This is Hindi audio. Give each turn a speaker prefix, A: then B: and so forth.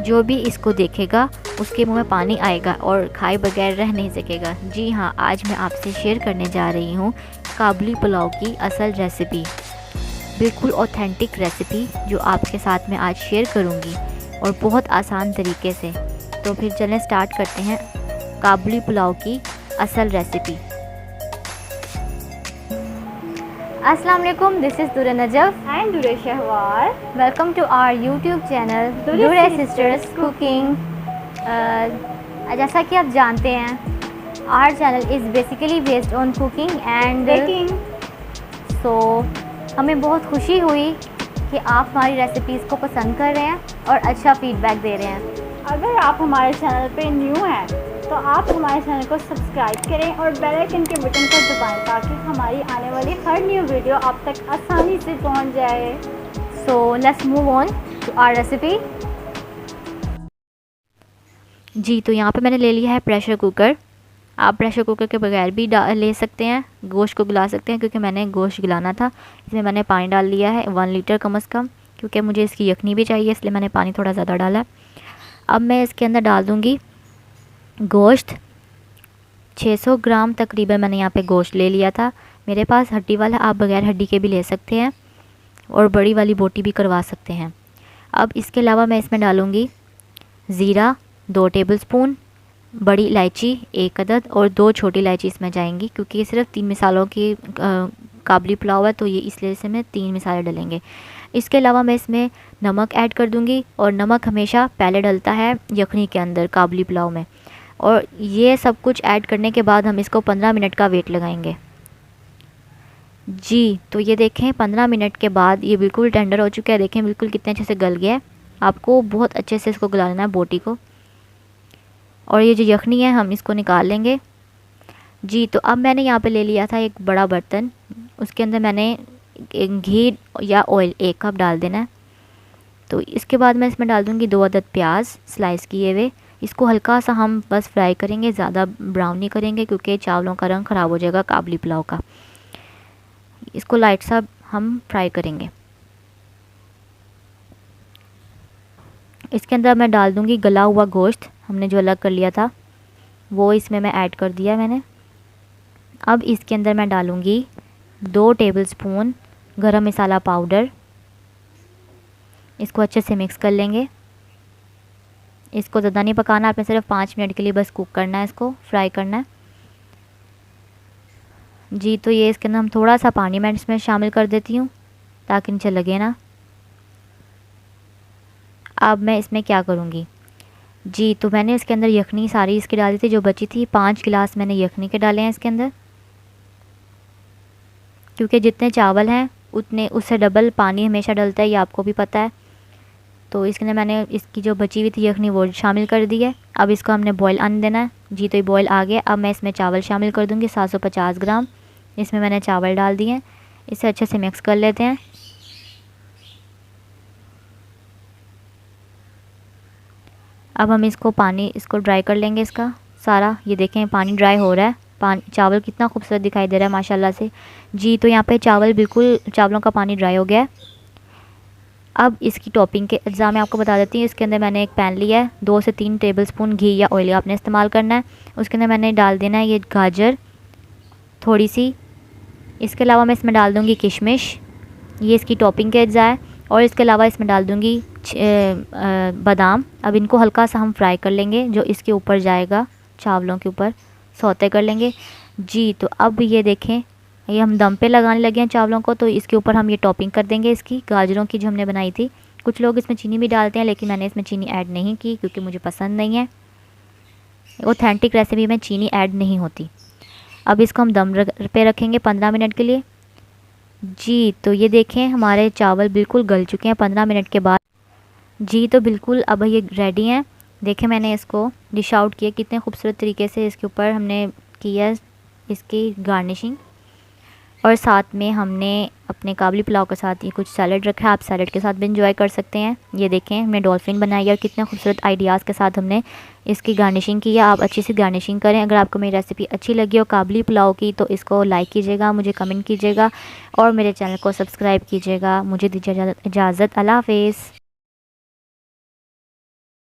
A: जो भी इसको देखेगा उसके मुंह में पानी आएगा और खाए बगैर रह नहीं सकेगा। जी हाँ, आज मैं आपसे शेयर करने जा रही हूँ काबुली पुलाव की असल रेसिपी, बिल्कुल ऑथेंटिक रेसिपी जो आपके साथ में आज शेयर करूँगी और बहुत आसान तरीके से। तो फिर चलें स्टार्ट करते हैं काबुली पुलाव की असल रेसिपी। अस्सलाम वालेकुम, this is Dure Najaf
B: and Dure Shahwar.
A: Welcome to our YouTube channel Dure sisters cooking. जैसा कि आप जानते हैं, our channel is basically based on cooking and
B: baking.
A: So हमें बहुत खुशी हुई कि आप हमारी रेसिपीज़ को पसंद कर रहे हैं और अच्छा फीडबैक दे रहे हैं।
B: अगर आप हमारे चैनल पे न्यू हैं तो आप हमारे चैनल को सब्सक्राइब करें और बेल आइकन के बटन को दबाएं ताकि हमारी आने वाली हर न्यू वीडियो आप तक आसानी से पहुंच जाए।
A: So let's move on to our recipe. जी, तो यहाँ पे मैंने ले लिया है प्रेशर कुकर। आप प्रेशर कुकर के बगैर भी ले सकते हैं, गोश्त को गला सकते हैं, क्योंकि मैंने गोश्त गलाना था। इसमें मैंने पानी डाल लिया है 1 लीटर कम से कम, क्योंकि मुझे इसकी यखनी भी चाहिए, इसलिए मैंने पानी थोड़ा ज़्यादा डाला है। अब मैं इसके अंदर डाल दूँगी गोश्त। 600 ग्राम तकरीबन मैंने यहाँ पे गोश्त ले लिया था। मेरे पास हड्डी वाला, आप बगैर हड्डी के भी ले सकते हैं और बड़ी वाली बोटी भी करवा सकते हैं। अब इसके अलावा मैं इसमें डालूँगी ज़ीरा 2 टेबलस्पून, बड़ी इलायची 1 अदद और 2 छोटी इलायची इसमें जाएंगी, क्योंकि ये सिर्फ 3 मिसालों की काबुली पुलाव है, तो ये इसलिए से मैं 3 मिसाले डलेंगे। इसके अलावा मैं इसमें नमक ऐड कर दूँगी, और नमक हमेशा पहले डलता है यखनी के अंदर काबुली पुलाव में। और ये सब कुछ ऐड करने के बाद हम इसको 15 मिनट का वेट लगाएंगे। जी, तो ये देखें 15 मिनट के बाद ये बिल्कुल टेंडर हो चुका है। देखें बिल्कुल कितने अच्छे से गल गया है। आपको बहुत अच्छे से इसको गला लेना है बोटी को। और ये जो यखनी है हम इसको निकाल लेंगे। जी, तो अब मैंने यहाँ पे ले लिया था एक बड़ा बर्तन, उसके अंदर मैंने घी या ऑयल 1 कप डाल देना है। तो इसके बाद मैं इसमें डाल दूँगी 2 अदद प्याज स्लाइस किए हुए। इसको हल्का सा हम बस फ्राई करेंगे, ज़्यादा ब्राउन नहीं करेंगे, क्योंकि चावलों का रंग ख़राब हो जाएगा काबुली पुलाव का। इसको लाइट सा हम फ्राई करेंगे। इसके अंदर मैं डाल दूँगी गला हुआ गोश्त, हमने जो अलग कर लिया था वो इसमें मैं ऐड कर दिया मैंने। अब इसके अंदर मैं डालूँगी 2 टेबलस्पून गरम मसाला पाउडर। इसको अच्छे से मिक्स कर लेंगे। इसको ज़्यादा नहीं पकाना, आपने सिर्फ 5 मिनट के लिए बस कुक करना है, इसको फ्राई करना है। जी, तो ये इसके अंदर हम थोड़ा सा पानी मैं इसमें शामिल कर देती हूँ ताकि नीचे लगे ना। अब मैं इसमें क्या करूँगी, जी, तो मैंने इसके अंदर यखनी सारी इसकी डाली थी जो बची थी। 5 गिलास मैंने यखनी के डाले हैं इसके अंदर, क्योंकि जितने चावल हैं उतने उससे डबल पानी हमेशा डलता है, ये आपको भी पता है। तो इसके अंदर मैंने इसकी जो बची हुई थी यखनी वो शामिल कर दी है। अब इसको हमने बॉयल आने देना है। जी, तो ये बॉयल आ गया। अब मैं इसमें चावल शामिल कर दूँगी 750 ग्राम। इसमें मैंने चावल डाल दिए। इसे अच्छे से मिक्स कर लेते हैं। अब हम इसको ड्राई कर लेंगे इसका सारा। ये देखें पानी ड्राई हो रहा है। चावल कितना खूबसूरत दिखाई दे रहा है माशाल्लाह से। जी, तो यहाँ पे चावलों का पानी ड्राई हो गया है। अब इसकी टॉपिंग के अज्जा मैं आपको बता देती हूँ। इसके अंदर मैंने एक पैन लिया है, 2 से 3 टेबलस्पून घी या ऑयल आपने इस्तेमाल करना है। उसके अंदर मैंने डाल देना है ये गाजर थोड़ी सी। इसके अलावा मैं इसमें डाल दूँगी किशमिश, ये इसकी टॉपिंग के अज्जा है। और इसके अलावा इसमें डाल दूँगी बादाम। अब इनको हल्का सा हम फ्राई कर लेंगे, जो इसके ऊपर जाएगा चावलों के ऊपर सौते कर लेंगे। जी, तो अब ये देखें ये हम दम पे लगाने लगे हैं चावलों को, तो इसके ऊपर हम ये टॉपिंग कर देंगे इसकी गाजरों की जो हमने बनाई थी। कुछ लोग इसमें चीनी भी डालते हैं, लेकिन मैंने इसमें चीनी ऐड नहीं की क्योंकि मुझे पसंद नहीं है। ऑथेंटिक रेसिपी में चीनी ऐड नहीं होती। अब इसको हम दम पे रखेंगे 15 मिनट के लिए। जी, तो ये देखें हमारे चावल बिल्कुल गल चुके हैं 15 मिनट के बाद। जी, तो बिल्कुल अब ये रेडी हैं। देखें मैंने इसको डिश आउट किया, कितने खूबसूरत तरीके से इसके ऊपर हमने किया इसकी गार्निशिंग। और साथ में हमने अपने काबुली पुलाव के साथ ये कुछ सैलड रखा है, आप सैलड के साथ भी इंजॉय कर सकते हैं। ये देखें हमने डॉल्फिन बनाई है और कितने खूबसूरत आइडियाज़ के साथ हमने इसकी गार्निशिंग की है। आप अच्छी सी गार्निशिंग करें। अगर आपको मेरी रेसिपी अच्छी लगी हो काबुली पुलाव की तो इसको लाइक कीजिएगा, मुझे कमेंट कीजिएगा और मेरे चैनल को सब्सक्राइब कीजिएगा। मुझे दीजिए इजाज़त। अल्लाह हाफ़िज़।